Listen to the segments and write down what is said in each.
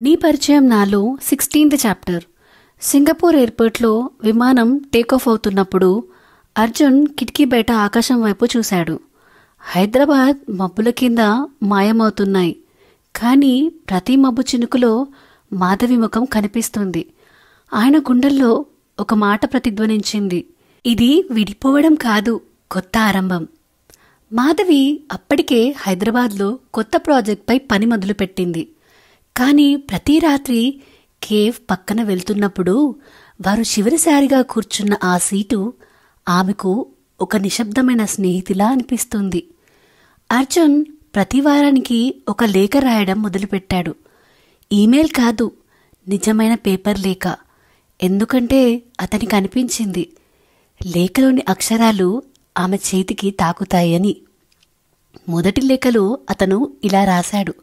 నీ పరిచయం నాలో 16th చాప్టర్. సింగపూర్ ఎయిర్పోర్ట్లో విమానం టేకాఫ్ అవుతున్నప్పుడు అర్జున్ కిటికీ బయట ఆకాశం వైపు చూశాడు. హైదరాబాద్ మబ్బుల కింద మాయమవుతున్నాయి. కానీ ప్రతి మబ్బు చినుకులో మాధవి ముఖం కనిపిస్తుంది. ఆయన గుండెల్లో ఒక మాట ప్రతిధ్వనించింది. ఇది విడిపోవడం కాదు, కొత్త ఆరంభం. మాధవి అప్పటికే హైదరాబాద్లో కొత్త ప్రాజెక్ట్పై పని మొదలుపెట్టింది. కానీ ప్రతి రాత్రి కేవ్ పక్కన వెళ్తున్నప్పుడు వారు చివరిసారిగా కూర్చున్న ఆ సీటు ఆమెకు ఒక నిశ్శబ్దమైన స్నేహితులా అనిపిస్తుంది. అర్జున్ ప్రతి వారానికి ఒక లేఖ రాయడం మొదలుపెట్టాడు. ఈమెయిల్ కాదు, నిజమైన పేపర్ లేఖ. ఎందుకంటే అతనికి అనిపించింది లేఖలోని అక్షరాలు ఆమె చేతికి తాకుతాయని. మొదటి లేఖలో అతను ఇలా రాశాడు: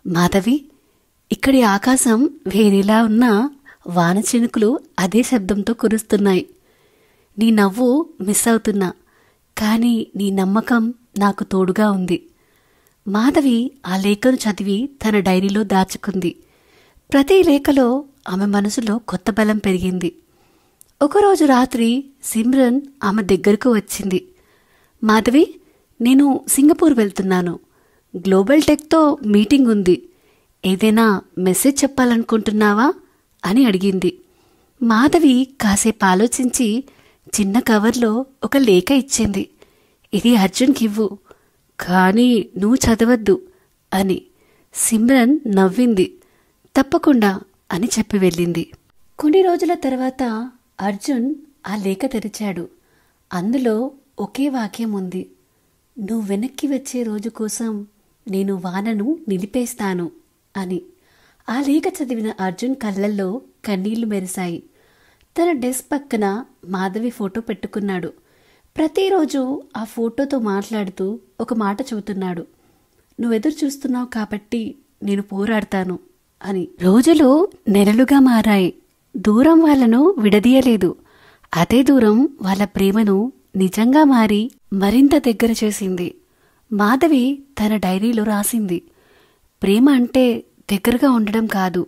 మాధవి, ఇక్కడి ఆకాశం వేరేలా ఉన్నా వాన చినుకులు అదే శబ్దంతో కురుస్తున్నాయి. నీ నవ్వు మిస్ అవుతున్నా, కానీ నీ నమ్మకం నాకు తోడుగా ఉంది. మాధవి ఆ లేఖను చదివి తన డైరీలో దాచుకుంది. ప్రతి లేఖలో ఆమె మనసులో కొత్త బలం పెరిగింది. ఒకరోజు రాత్రి సిమ్రన్ ఆమె దగ్గరకు వచ్చింది. మాధవి, నేను సింగపూర్ వెళ్తున్నాను. గ్లోబల్ టెక్తో మీటింగ్ ఉంది. ఏదైనా మెసేజ్ చెప్పాలనుకుంటున్నావా అని అడిగింది. మాధవి కాసేపు ఆలోచించి చిన్న కవర్లో ఒక లేఖ ఇచ్చింది. ఇది అర్జున్కి ఇవ్వు, కానీ నువ్వు చదవద్దు అని. సిమ్రన్ నవ్వింది. తప్పకుండా అని చెప్పి వెళ్ళింది. కొన్ని రోజుల తర్వాత అర్జున్ ఆ లేఖ తెరిచాడు. అందులో ఒకే వాక్యం ఉంది: నువ్వు వెనక్కి వచ్చే రోజు కోసం నేను వానను నిలిపేస్తాను అని. ఆ లేఖ చదివిన అర్జున్ కళ్ళల్లో కన్నీళ్లు మెరిశాయి. తన డెస్క్ పక్కన మాధవి ఫోటో పెట్టుకున్నాడు. ప్రతిరోజు ఆ ఫోటోతో మాట్లాడుతూ ఒక మాట చెబుతున్నాడు: నువ్వెదురు చూస్తున్నావు కాబట్టి నేను పోరాడతాను అని. రోజులు నెలలుగా మారాయి. దూరం వాళ్ళను విడదీయలేదు. అదే దూరం వాళ్ళ ప్రేమను నిజంగా మారి మరింత దగ్గర చేసింది. మాధవి తన డైరీలో రాసింది: ప్రేమ అంటే దగ్గరగా ఉండడం కాదు,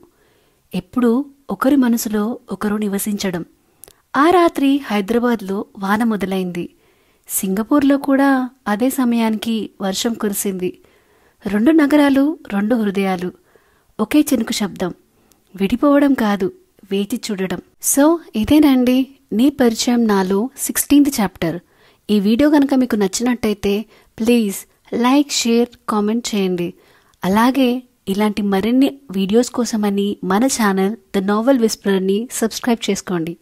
ఎప్పుడూ ఒకరి మనసులో ఒకరు నివసించడం. ఆ రాత్రి హైదరాబాద్లో వాన మొదలైంది. సింగపూర్లో కూడా అదే సమయానికి వర్షం కురిసింది. 2 నగరాలు, 2 హృదయాలు, ఒకే చినుకు శబ్దం. విడిపోవడం కాదు, వేచి చూడడం. సో ఇదేనండి నీ పరిచయం నాలో 16th చాప్టర్. ఈ వీడియో కనుక మీకు నచ్చినట్టయితే ప్లీజ్ లైక్, షేర్, కామెంట్ చేయండి. అలాగే ఇలాంటి మరిన్ని వీడియోస్ కోసమని మన ఛానల్ ద నావెల్ విస్పరర్ని సబ్స్క్రైబ్ చేసుకోండి.